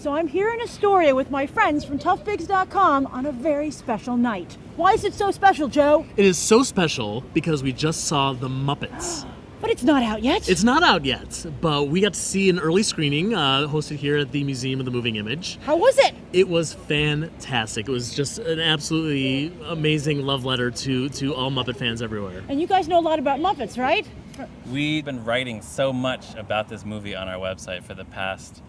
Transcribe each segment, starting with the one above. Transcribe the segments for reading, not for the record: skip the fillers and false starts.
So I'm here in Astoria with my friends from toughbigs.com on a very special night. Why is it so special, Joe? It is so special because we just saw The Muppets. But it's not out yet. It's not out yet, but we got to see an early screening hosted here at the Museum of the Moving Image. How was it? It was fantastic. It was just an absolutely amazing love letter to all Muppet fans everywhere. And you guys know a lot about Muppets, right? We've been writing so much about this movie on our website for the past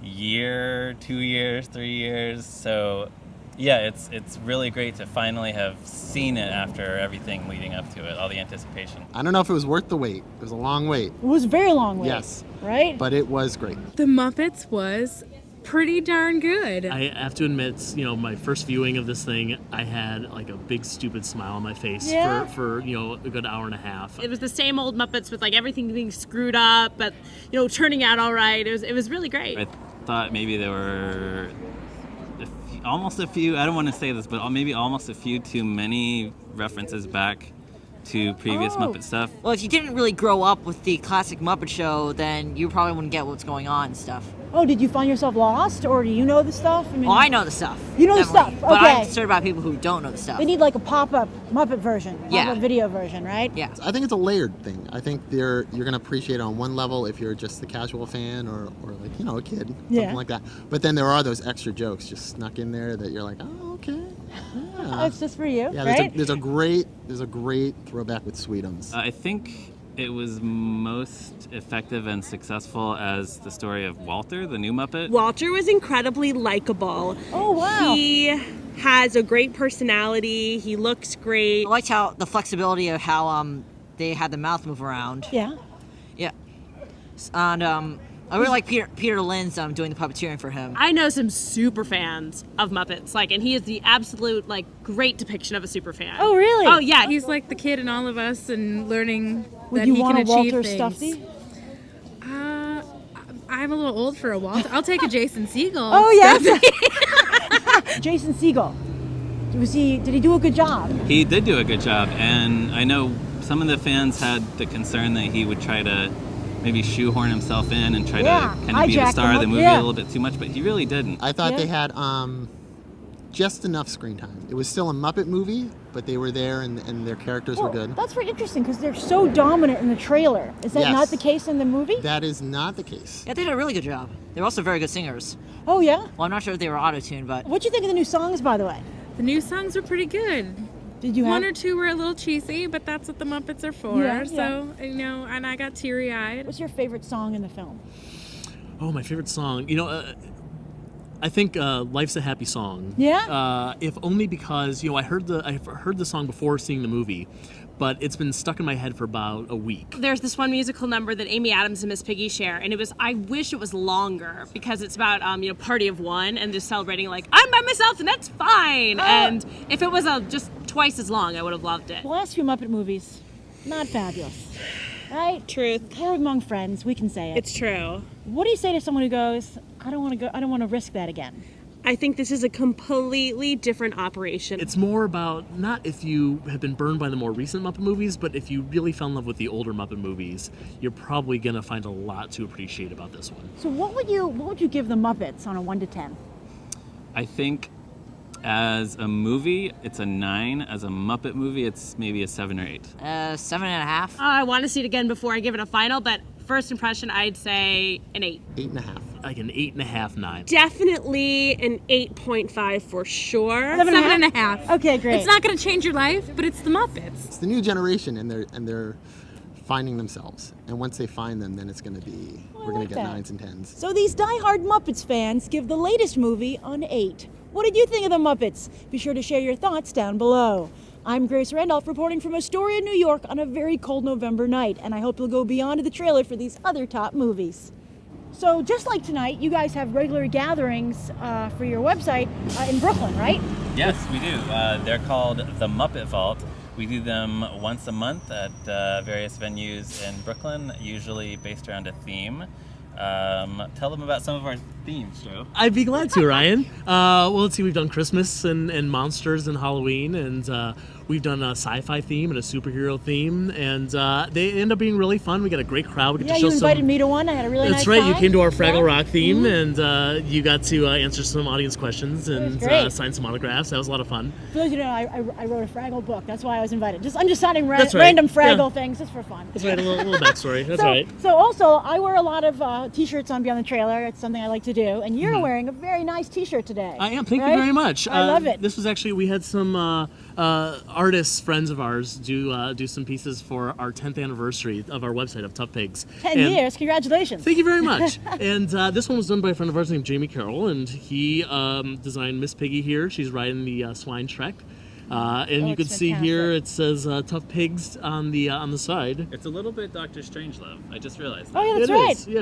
year, 2 years, 3 years. So yeah, it's really great to finally have seen it after everything leading up to it, all the anticipation. I don't know if it was worth the wait. It was a long wait. It was a very long wait. Yes. Right? But it was great. The Muppets was pretty darn good. I have to admit, my first viewing of this thing, I had like a big stupid smile on my face for a good hour and a half. It was the same old Muppets with like everything being screwed up, but turning out all right. It was really great. I thought maybe there were almost a few, I don't want to say this, but maybe almost a few too many references back to previous Muppet stuff. Well, if you didn't really grow up with the classic Muppet Show, then you probably wouldn't get what's going on and stuff. Oh, did you find yourself lost, or do you know the stuff? I know the stuff. You know definitely. the stuff, But okay. I'm concerned about people who don't know the stuff. They need like a pop-up Muppet version, pop-up video version, right? Yeah. I think it's a layered thing. I think you're going to appreciate it on one level if you're just the casual fan or like, a kid, something like that. But then there are those extra jokes just snuck in there that you're like, oh, okay. Yeah. It's just for you, Yeah, right? there's a great throwback with Sweetums. I think it was most effective and successful as the story of Walter, the new Muppet. Walter was incredibly likable. Oh, wow. He has a great personality. He looks great. I liked how the flexibility of how they had the mouth move around. Yeah. Yeah. And I really like Peter Lynn's doing the puppeteering for him. I know some super fans of Muppets, and he is the absolute great depiction of a super fan. Oh, really? Oh yeah, He's like the kid in all of us and learning Would that you he want can a achieve Walter things. Stuffy? I'm a little old for a Walter. I'll take a Jason Segel. Oh, yes. Jason Segel. Did he do a good job? He did do a good job, and I know some of the fans had the concern that he would try to maybe shoehorn himself in and try to kind of be the hijack star the of the movie yeah. a little bit too much, but he really didn't. I thought they had just enough screen time. It was still a Muppet movie, but they were there and their characters were good. That's very interesting because they're so dominant in the trailer. Is that Yes. not the case in the movie? That is not the case. Yeah, they did a really good job. They're also very good singers. Oh, yeah? Well, I'm not sure if they were auto-tuned, but... What'd you think of the new songs, by the way? The new songs were pretty good. Did you have... One or two were a little cheesy, but that's what the Muppets are for. Yeah, so, and I got teary-eyed. What's your favorite song in the film? Oh, my favorite song. I think "Life's a Happy Song." Yeah? If only because I heard the song before seeing the movie, but it's been stuck in my head for about a week. There's this one musical number that Amy Adams and Miss Piggy share, and I wish it was longer because it's about Party of One and just celebrating I'm by myself and that's fine. And if it was just twice as long, I would have loved it. The last few Muppet movies, not fabulous. Right? Truth. We're among friends. We can say it. It's true. What do you say to someone who goes, I don't want to risk that again? I think this is a completely different operation. It's more about not if you have been burned by the more recent Muppet movies, but if you really fell in love with the older Muppet movies, you're probably gonna find a lot to appreciate about this one. So what would you give the Muppets on a 1 to 10? I think as a movie, it's a 9. As a Muppet movie, it's maybe a 7 or 8. 7.5. I want to see it again before I give it a final, but first impression, I'd say an 8. 8.5. Like an 8.5, 9. Definitely an 8.5 for sure. 7.5. Okay, great. It's not going to change your life, but it's the Muppets. It's the new generation, and they're finding themselves. And once they find them, then it's going to be we're going like to get that. 9s and 10s. So these die-hard Muppets fans give the latest movie an 8. What did you think of the Muppets? Be sure to share your thoughts down below. I'm Grace Randolph reporting from Astoria, New York on a very cold November night, and I hope you'll go beyond the trailer for these other top movies. So just like tonight, you guys have regular gatherings for your website in Brooklyn, right? Yes, we do. They're called the Muppet Vault. We do them once a month at various venues in Brooklyn, usually based around a theme. Tell them about some of our themes, Joe. I'd be glad to, Ryan. Well, let's see, we've done Christmas and monsters and Halloween, and We've done a sci-fi theme and a superhero theme, and they end up being really fun. We got a great crowd. We get Yeah, to show you invited some. me to one. I had a really That's nice right. You time. came to our Fraggle Yeah. Rock theme, and you got to answer some audience questions and great. sign some autographs. That was a lot of fun. For those who don't know, I wrote a Fraggle book. That's why I was invited. I'm just signing That's right. random Fraggle Yeah. things just for fun. That's right. A little backstory. That's so, right. So also, I wear a lot of T-shirts on Beyond the Trailer. It's something I like to do. And you're wearing a very nice T-shirt today. I am. Thank right? you very much. I love it. This was actually, we had some artists, friends of ours, do some pieces for our 10th anniversary of our website of Tough Pigs. 10 And years. Congratulations. Thank you very much. And this one was done by a friend of ours named Jamie Carroll, and he designed Miss Piggy here. She's riding the swine Shrek. And you can it's see here fantastic. it says Tough Pigs on the side. It's a little bit Dr. Strangelove. I just realized. Oh, yeah, that's It right. is, yeah.